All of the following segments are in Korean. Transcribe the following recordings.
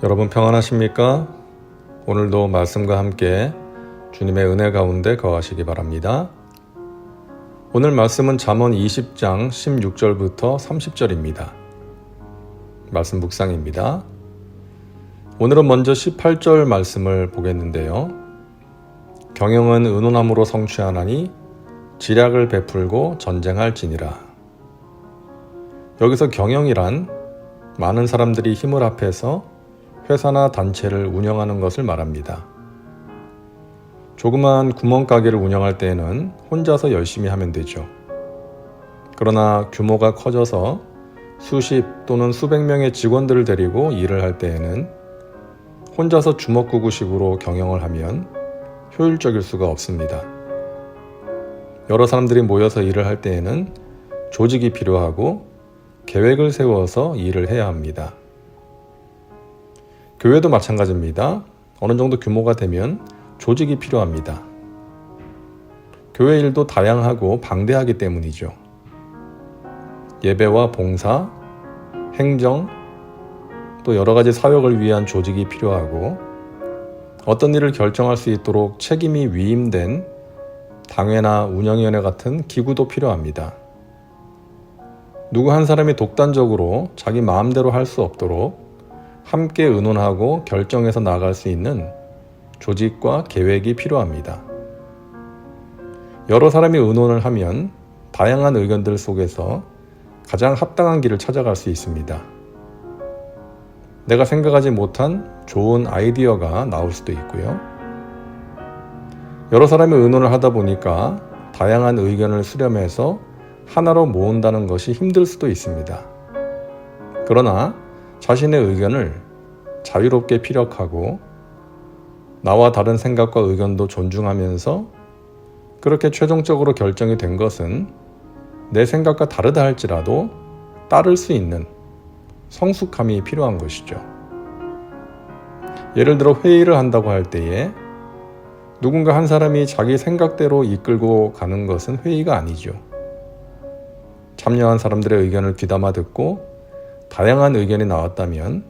여러분 평안하십니까? 오늘도 말씀과 함께 주님의 은혜 가운데 거하시기 바랍니다. 오늘 말씀은 잠언 20장 16절부터 30절입니다. 말씀 묵상입니다. 오늘은 먼저 18절 말씀을 보겠는데요. 경영은 의논함으로 성취하나니 지략을 베풀고 전쟁할지니라. 여기서 경영이란 많은 사람들이 힘을 합해서 회사나 단체를 운영하는 것을 말합니다. 조그만 구멍가게를 운영할 때에는 혼자서 열심히 하면 되죠. 그러나 규모가 커져서 수십 또는 수백 명의 직원들을 데리고 일을 할 때에는 혼자서 주먹구구식으로 경영을 하면 효율적일 수가 없습니다. 여러 사람들이 모여서 일을 할 때에는 조직이 필요하고 계획을 세워서 일을 해야 합니다. 교회도 마찬가지입니다. 어느 정도 규모가 되면 조직이 필요합니다. 교회 일도 다양하고 방대하기 때문이죠. 예배와 봉사, 행정, 또 여러 가지 사역을 위한 조직이 필요하고 어떤 일을 결정할 수 있도록 책임이 위임된 당회나 운영위원회 같은 기구도 필요합니다. 누구 한 사람이 독단적으로 자기 마음대로 할 수 없도록 함께 의논하고 결정해서 나아갈 수 있는 조직과 계획이 필요합니다. 여러 사람이 의논을 하면 다양한 의견들 속에서 가장 합당한 길을 찾아갈 수 있습니다. 내가 생각하지 못한 좋은 아이디어가 나올 수도 있고요. 여러 사람이 의논을 하다 보니까 다양한 의견을 수렴해서 하나로 모은다는 것이 힘들 수도 있습니다. 그러나 자신의 의견을 자유롭게 피력하고 나와 다른 생각과 의견도 존중하면서 그렇게 최종적으로 결정이 된 것은 내 생각과 다르다 할지라도 따를 수 있는 성숙함이 필요한 것이죠. 예를 들어 회의를 한다고 할 때에 누군가 한 사람이 자기 생각대로 이끌고 가는 것은 회의가 아니죠. 참여한 사람들의 의견을 귀담아 듣고 다양한 의견이 나왔다면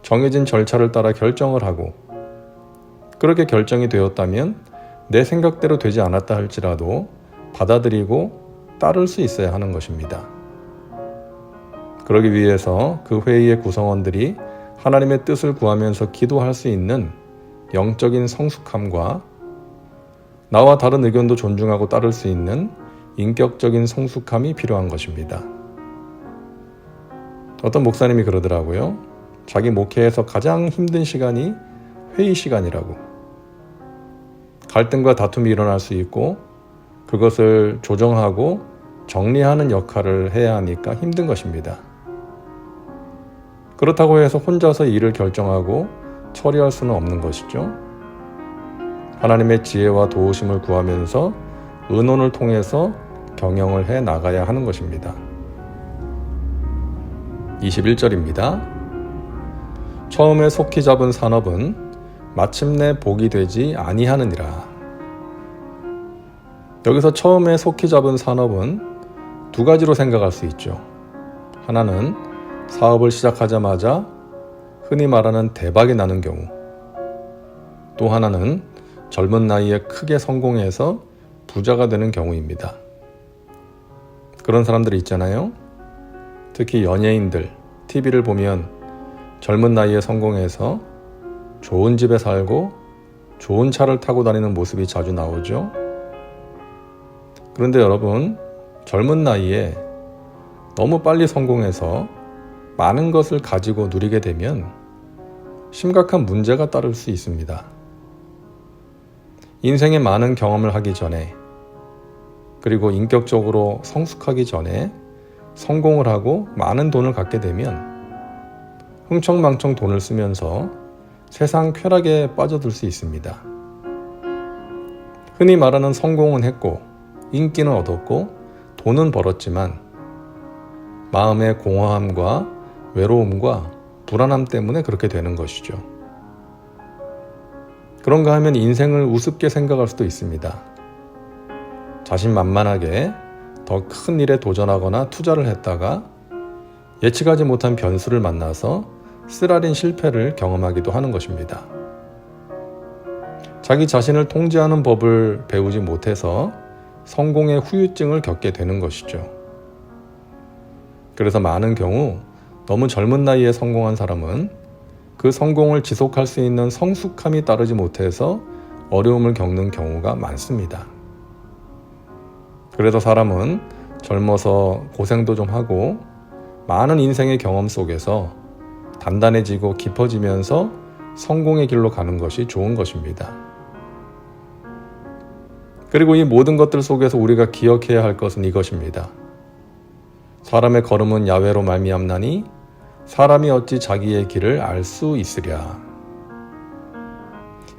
정해진 절차를 따라 결정을 하고 그렇게 결정이 되었다면 내 생각대로 되지 않았다 할지라도 받아들이고 따를 수 있어야 하는 것입니다. 그러기 위해서 그 회의의 구성원들이 하나님의 뜻을 구하면서 기도할 수 있는 영적인 성숙함과 나와 다른 의견도 존중하고 따를 수 있는 인격적인 성숙함이 필요한 것입니다. 어떤 목사님이 그러더라고요. 자기 목회에서 가장 힘든 시간이 회의 시간이라고. 갈등과 다툼이 일어날 수 있고 그것을 조정하고 정리하는 역할을 해야 하니까 힘든 것입니다. 그렇다고 해서 혼자서 일을 결정하고 처리할 수는 없는 것이죠. 하나님의 지혜와 도우심을 구하면서 의논을 통해서 경영을 해 나가야 하는 것입니다. 21절입니다. 처음에 속히 잡은 산업은 마침내 복이 되지 아니하느니라. 여기서 처음에 속히 잡은 산업은 두 가지로 생각할 수 있죠. 하나는 사업을 시작하자마자 흔히 말하는 대박이 나는 경우, 또 하나는 젊은 나이에 크게 성공해서 부자가 되는 경우입니다. 그런 사람들이 있잖아요. 특히 연예인들, TV를 보면 젊은 나이에 성공해서 좋은 집에 살고 좋은 차를 타고 다니는 모습이 자주 나오죠. 그런데 여러분, 젊은 나이에 너무 빨리 성공해서 많은 것을 가지고 누리게 되면 심각한 문제가 따를 수 있습니다. 인생의 많은 경험을 하기 전에, 그리고 인격적으로 성숙하기 전에 성공을 하고 많은 돈을 갖게 되면 흥청망청 돈을 쓰면서 세상 쾌락에 빠져들 수 있습니다. 흔히 말하는 성공은 했고 인기는 얻었고 돈은 벌었지만 마음의 공허함과 외로움과 불안함 때문에 그렇게 되는 것이죠. 그런가 하면 인생을 우습게 생각할 수도 있습니다. 자신만만하게 더 큰 일에 도전하거나 투자를 했다가 예측하지 못한 변수를 만나서 쓰라린 실패를 경험하기도 하는 것입니다. 자기 자신을 통제하는 법을 배우지 못해서 성공의 후유증을 겪게 되는 것이죠. 그래서 많은 경우 너무 젊은 나이에 성공한 사람은 그 성공을 지속할 수 있는 성숙함이 따르지 못해서 어려움을 겪는 경우가 많습니다. 그래서 사람은 젊어서 고생도 좀 하고 많은 인생의 경험 속에서 단단해지고 깊어지면서 성공의 길로 가는 것이 좋은 것입니다. 그리고 이 모든 것들 속에서 우리가 기억해야 할 것은 이것입니다. 사람의 걸음은 야외로 말미암나니 사람이 어찌 자기의 길을 알 수 있으랴.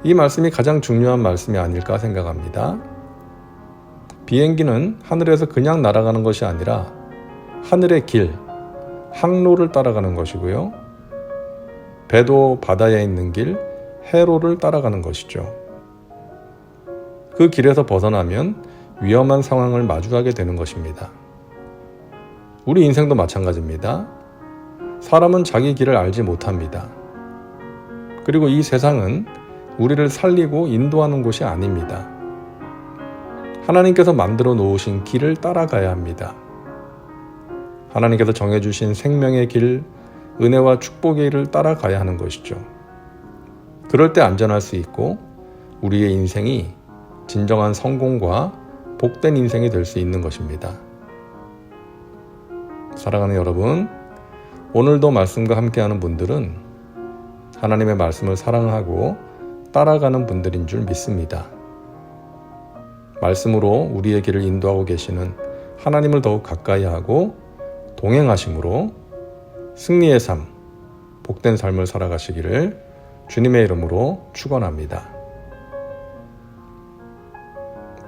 이 말씀이 가장 중요한 말씀이 아닐까 생각합니다. 비행기는 하늘에서 그냥 날아가는 것이 아니라 하늘의 길, 항로를 따라가는 것이고요. 배도 바다에 있는 길, 해로를 따라가는 것이죠. 그 길에서 벗어나면 위험한 상황을 마주하게 되는 것입니다. 우리 인생도 마찬가지입니다. 사람은 자기 길을 알지 못합니다. 그리고 이 세상은 우리를 살리고 인도하는 곳이 아닙니다. 하나님께서 만들어 놓으신 길을 따라가야 합니다. 하나님께서 정해주신 생명의 길, 은혜와 축복의 길을 따라가야 하는 것이죠. 그럴 때 안전할 수 있고 우리의 인생이 진정한 성공과 복된 인생이 될 수 있는 것입니다. 사랑하는 여러분, 오늘도 말씀과 함께하는 분들은 하나님의 말씀을 사랑하고 따라가는 분들인 줄 믿습니다. 말씀으로 우리의 길을 인도하고 계시는 하나님을 더욱 가까이 하고 동행하심으로 승리의 삶, 복된 삶을 살아가시기를 주님의 이름으로 축원합니다.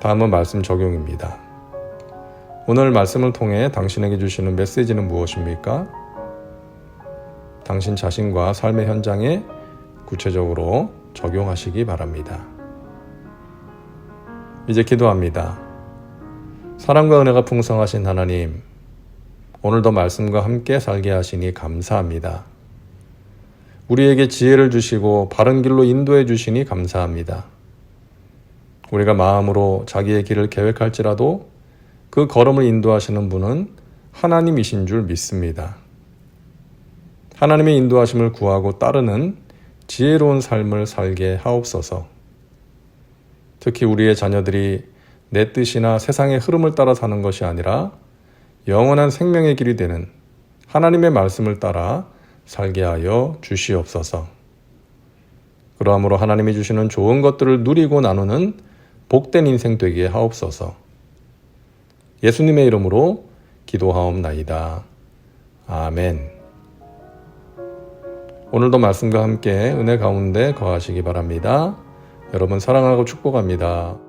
다음은 말씀 적용입니다. 오늘 말씀을 통해 당신에게 주시는 메시지는 무엇입니까? 당신 자신과 삶의 현장에 구체적으로 적용하시기 바랍니다. 이제 기도합니다. 사랑과 은혜가 풍성하신 하나님, 오늘도 말씀과 함께 살게 하시니 감사합니다. 우리에게 지혜를 주시고 바른 길로 인도해 주시니 감사합니다. 우리가 마음으로 자기의 길을 계획할지라도 그 걸음을 인도하시는 분은 하나님이신 줄 믿습니다. 하나님의 인도하심을 구하고 따르는 지혜로운 삶을 살게 하옵소서. 특히 우리의 자녀들이 내 뜻이나 세상의 흐름을 따라 사는 것이 아니라 영원한 생명의 길이 되는 하나님의 말씀을 따라 살게 하여 주시옵소서. 그러함으로 하나님이 주시는 좋은 것들을 누리고 나누는 복된 인생 되게 하옵소서. 예수님의 이름으로 기도하옵나이다. 아멘. 오늘도 말씀과 함께 은혜 가운데 거하시기 바랍니다. 여러분 사랑하고 축복합니다.